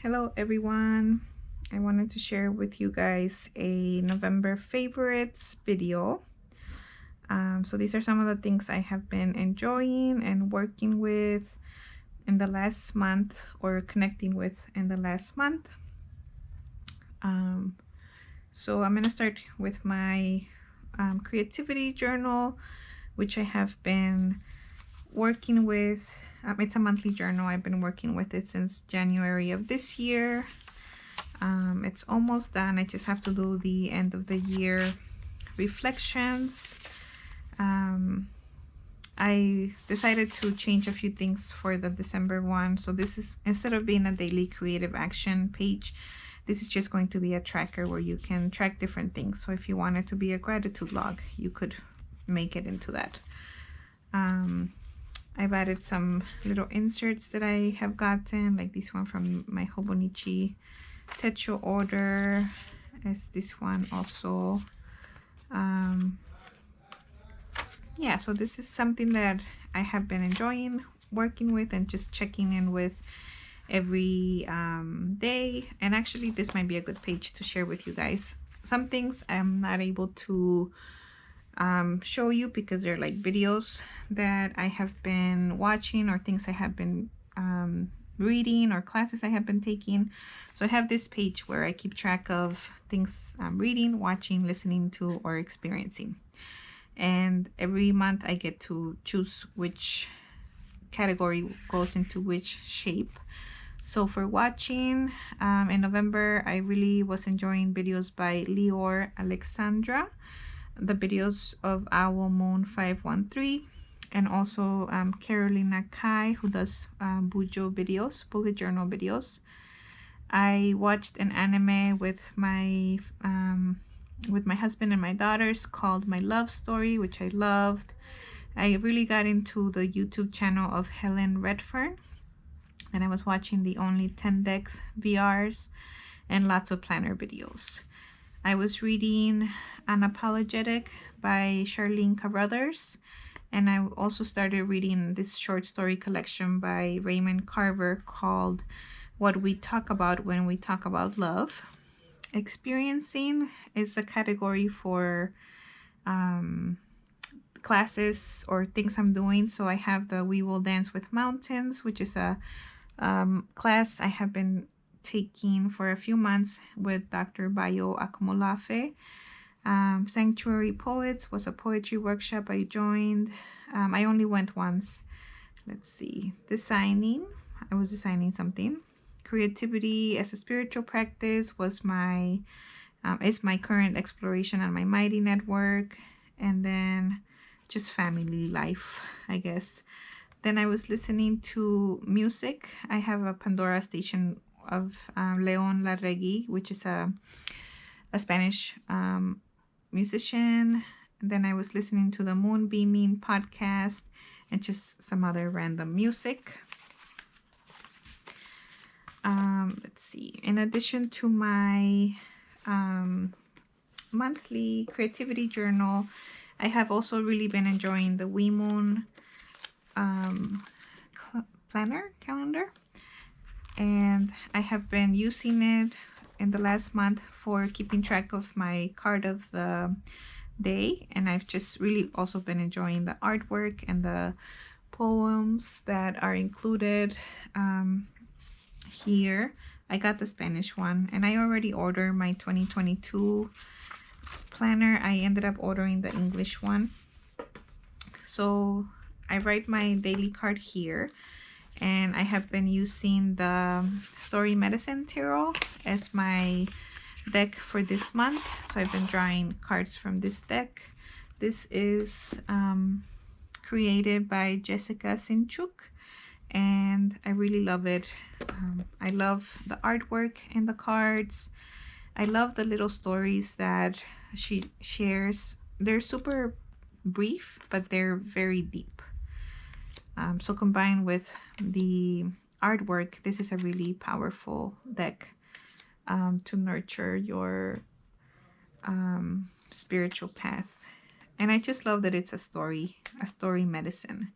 Hello everyone. I wanted to share with you guys a November favorites video. So these are some of the things I have been enjoying and working with in the last month or connecting with in the last month. So I'm going to start with my creativity journal, which I have been working with. It's a monthly journal. I've been working with it since January of this year. It's almost done. I just have to do the end of the year reflections. I decided to change a few things for the December one. So this is, instead of being a daily creative action page, this is just going to be a tracker where you can track different things. So if you want it to be a gratitude log, you could make it into that. I've added some little inserts that I have gotten, like this one from my Hobonichi Techo order, as this one also. Yeah, so this is something that I have been enjoying working with and just checking in with every day. And actually this might be a good page to share with you guys. Some things I'm not able to show you because they're like videos that I have been watching or things I have been reading or classes I have been taking. So I have this page where I keep track of things I'm reading, watching, listening to, or experiencing. And every month I get to choose which category goes into which shape. So for watching, in November, I really was enjoying videos by Lior Alexandra, the videos of WeMoon 513, and also Carolina Kai, who does Bujo videos, bullet journal videos. I watched an anime with my husband and my daughters called My Love Story, which I loved. I really got into the YouTube channel of Helen Redfern, and I was watching the Only 10 Decks VRs and lots of planner videos. I was reading Unapologetic by Charlene Carruthers, and I also started reading this short story collection by Raymond Carver called What We Talk About When We Talk About Love. Experiencing is a category for classes or things I'm doing. So I have the We Will Dance with Mountains, which is a class I have been taking for a few months with Dr. Bayo Akomolafe. Sanctuary Poets was a poetry workshop I joined. I only went once. Let's see. Designing. I was designing something. Creativity as a spiritual practice was is my current exploration on my Mighty Network. And then just family life, I guess. Then I was listening to music. I have a Pandora station of Leon Larregui, which is a Spanish musician. Then I was listening to the Moonbeaming podcast and just some other random music. Let's see. In addition to my monthly creativity journal, I have also really been enjoying the WeMoon calendar, and I have been using it in the last month for keeping track of my card of the day, and I've just really also been enjoying the artwork and the poems that are included here. I got the Spanish one, and I already ordered my 2022 planner. I ended up ordering the English one. So I write my daily card here, and I have been using the Story Medicine Tarot as my deck for this month. So I've been drawing cards from this deck. This is created by Jessica Sinchuk, and I really love it. I love the artwork in the cards. I love the little stories that she shares. They're super brief, but they're very deep. So combined with the artwork, this is a really powerful deck to nurture your spiritual path. And I just love that it's a story medicine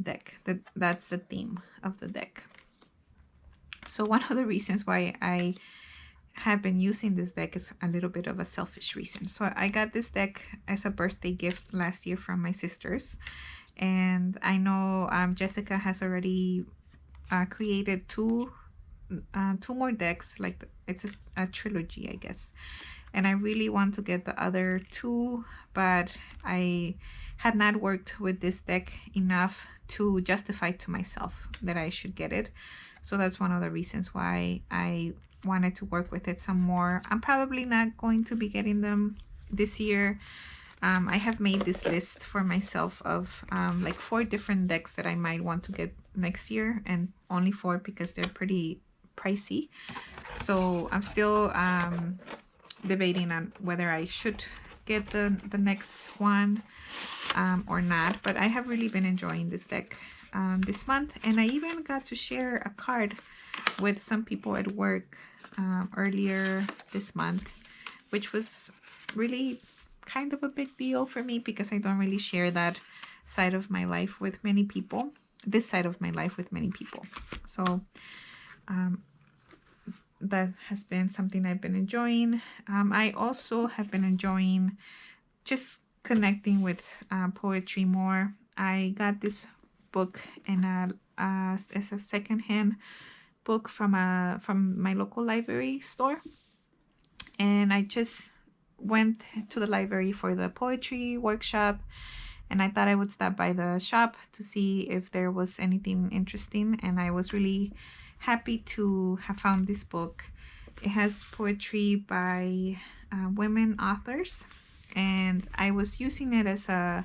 deck. That's the theme of the deck. So one of the reasons why I have been using this deck is a little bit of a selfish reason. So I got this deck as a birthday gift last year from my sisters, and I know Jessica has already created two more decks. Like it's a trilogy, I guess, and I really want to get the other two, but I had not worked with this deck enough to justify to myself that I should get it. So that's one of the reasons why I wanted to work with it some more. I'm probably not going to be getting them this year. I have made this list for myself of like 4 different decks that I might want to get next year, and only 4 because they're pretty pricey. So I'm still debating on whether I should get the next one or not, but I have really been enjoying this deck this month, and I even got to share a card with some people at work earlier this month, which was really kind of a big deal for me because I don't really share that side of my life with many people, this side of my life with many people. So that has been something I've been enjoying. I also have been enjoying just connecting with poetry more. I got this book in as a secondhand book from my local library store, and I just went to the library for the poetry workshop, and I thought I would stop by the shop to see if there was anything interesting, and I was really happy to have found this book. It has poetry by women authors, and I was using it as a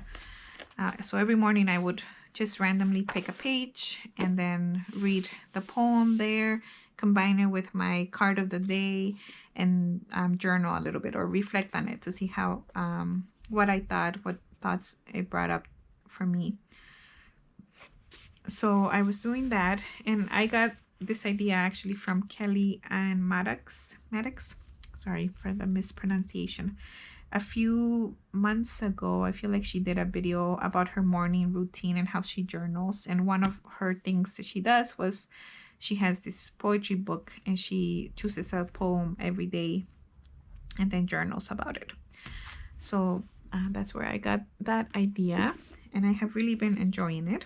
so every morning I would just randomly pick a page and then read the poem there, combine it with my card of the day, and journal a little bit or reflect on it to see how what I thought, what thoughts it brought up for me. So I was doing that, and I got this idea actually from Kelly and Maddox. Sorry for the mispronunciation. A few months ago, I feel like she did a video about her morning routine and how she journals. And one of her things that she does was she has this poetry book, and she chooses a poem every day and then journals about it. So that's where I got that idea, and I have really been enjoying it.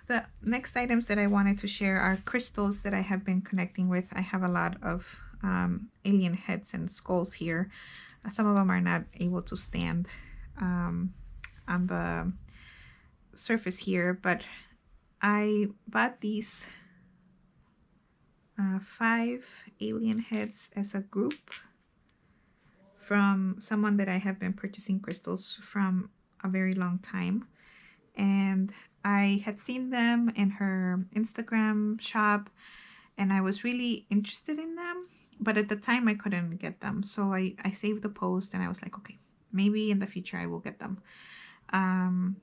The next items that I wanted to share are crystals that I have been connecting with. I have a lot of alien heads and skulls here. Some of them are not able to stand on the surface here, but I bought these 5 alien heads as a group from someone that I have been purchasing crystals from a very long time, and I had seen them in her Instagram shop, and I was really interested in them, but at the time I couldn't get them. So I saved the post, and I was like, okay, maybe in the future I will get them. And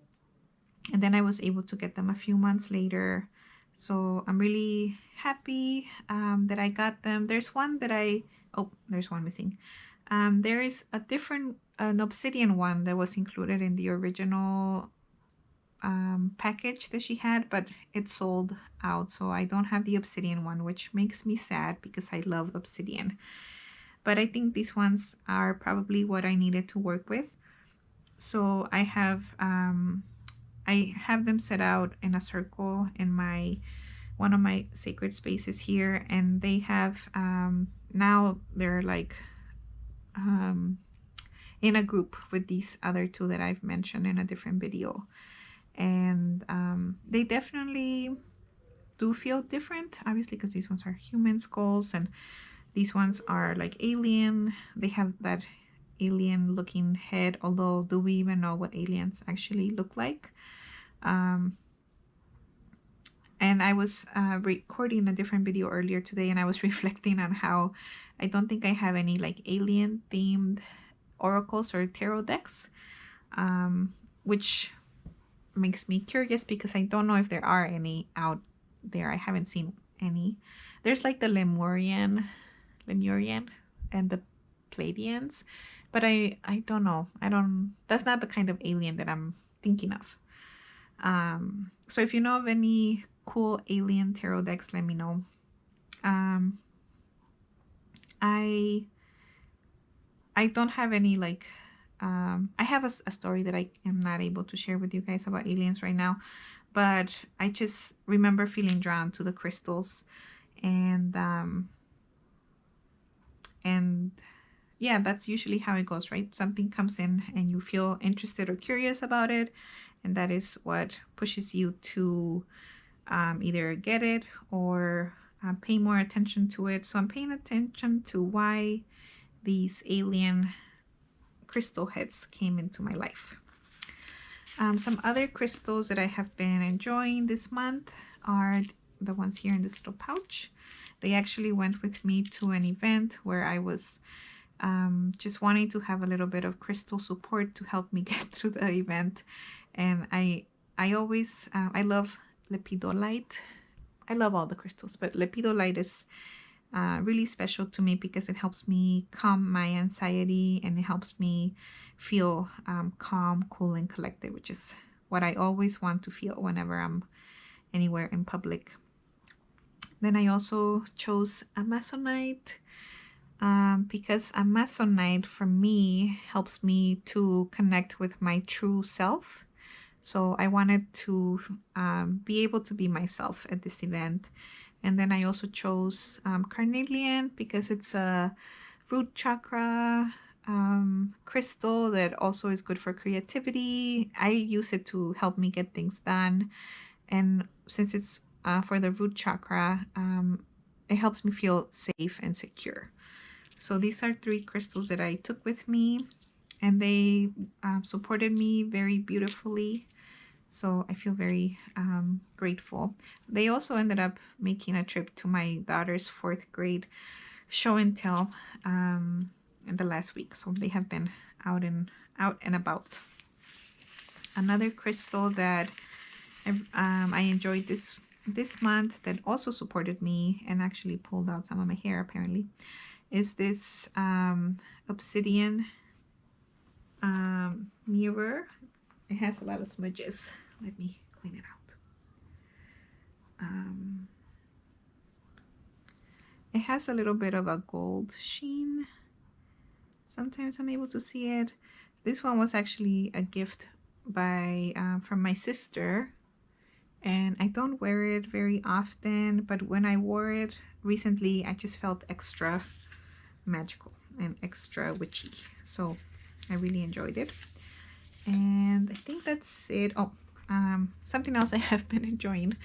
then I was able to get them a few months later. So I'm really happy that I got them. There's one that there's one missing. There is a different, an obsidian one that was included in the original package that she had, but it sold out, so I don't have the obsidian one, which makes me sad because I love obsidian. But I think these ones are probably what I needed to work with. So I have them set out in a circle in one of my sacred spaces here, and they have now they're like in a group with these other 2 that I've mentioned in a different video. And they definitely do feel different, obviously, because these ones are human skulls and these ones are like alien. They have that alien looking head, although do we even know what aliens actually look like? And I was recording a different video earlier today, and I was reflecting on how I don't think I have any like alien themed oracles or tarot decks, which makes me curious because I don't know if there are any out there. I haven't seen any. There's like the Lemurian and the Pleiadians, but I don't know. That's not the kind of alien that I'm thinking of. So if you know of any cool alien tarot decks, let me know. um I don't have any like I have a story that I am not able to share with you guys about aliens right now, but I just remember feeling drawn to the crystals, and and yeah, that's usually how it goes, right? Something comes in and you feel interested or curious about it, and that is what pushes you to either get it or pay more attention to it. So I'm paying attention to why these alien crystal heads came into my life. Some other crystals that I have been enjoying this month are the ones here in this little pouch. They actually went with me to an event where I was just wanting to have a little bit of crystal support to help me get through the event. And I always I love lepidolite. I love all the crystals, but lepidolite is really special to me because it helps me calm my anxiety, and it helps me feel calm, cool, and collected, which is what I always want to feel whenever I'm anywhere in public. Then I also chose Amazonite because Amazonite for me helps me to connect with my true self. So I wanted to be able to be myself at this event. And then I also chose Carnelian because it's a root chakra crystal that also is good for creativity. I use it to help me get things done. And since it's for the root chakra, it helps me feel safe and secure. So these are 3 crystals that I took with me, and they supported me very beautifully. So I feel very grateful. They also ended up making a trip to my daughter's 4th grade show and tell in the last week. So they have been out and about. Another crystal that I enjoyed this month that also supported me and actually pulled out some of my hair apparently is this obsidian mirror. It has a lot of smudges. Let me clean it out. It has a little bit of a gold sheen. Sometimes I'm able to see it. This one was actually a gift by from my sister, and I don't wear it very often, but when I wore it recently, I just felt extra magical and extra witchy. So I really enjoyed it. And I think that's it. Oh, something else I have been enjoying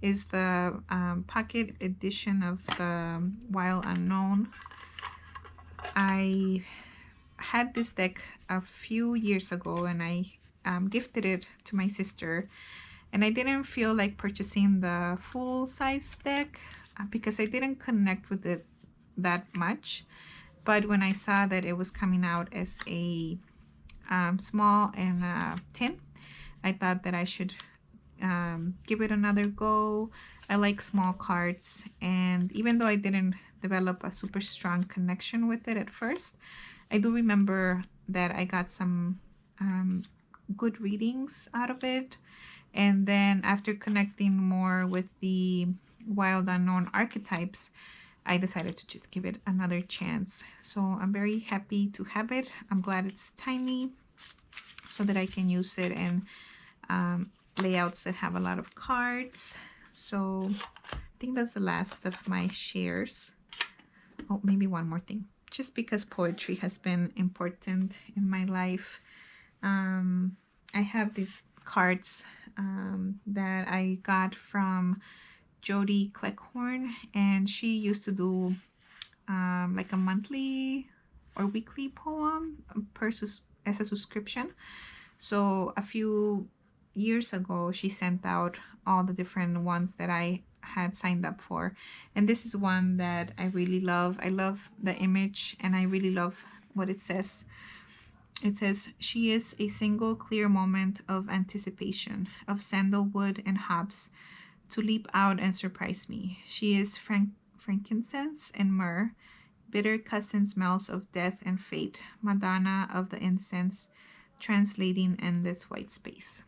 is the pocket edition of the Wild Unknown. I had this deck a few years ago, and I gifted it to my sister, and I didn't feel like purchasing the full size deck because I didn't connect with it that much. But when I saw that it was coming out as a small and tin, I thought that I should give it another go. I like small cards, and even though I didn't develop a super strong connection with it at first, I do remember that I got some good readings out of it. And then after connecting more with the Wild Unknown archetypes, I decided to just give it another chance. So I'm very happy to have it. I'm glad it's tiny so that I can use it in layouts that have a lot of cards. So I think that's the last of my shares. Oh, maybe one more thing. Just because poetry has been important in my life, I have these cards that I got from Jody Cleckhorn, and she used to do like a monthly or weekly poem as a subscription. So a few years ago, she sent out all the different ones that I had signed up for, and this is one that I really love. I love the image, and I really love what it says. It says, "She is a single clear moment of anticipation, of sandalwood and hops, to leap out and surprise me. She is frankincense and myrrh, bitter cousin smells of death and fate, Madonna of the incense, translating endless white space."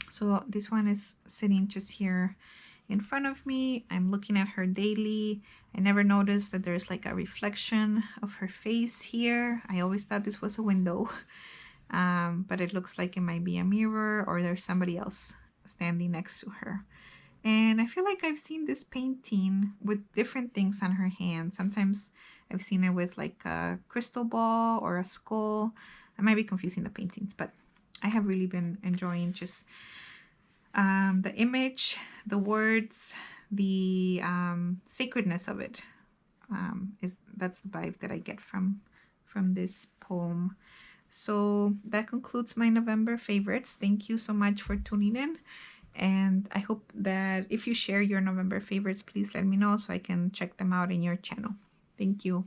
So this one is sitting just here in front of me. I'm looking at her daily. I never noticed that there's like a reflection of her face here. I always thought this was a window, but it looks like it might be a mirror or there's somebody else standing next to her. And I feel like I've seen this painting with different things on her hand. Sometimes I've seen it with like a crystal ball or a skull. I might be confusing the paintings, but I have really been enjoying just the image, the words, the sacredness of it. That's the vibe that I get from this poem. So that concludes my November favorites. Thank you so much for tuning in. And I hope that if you share your November favorites, please let me know so I can check them out in your channel. Thank you.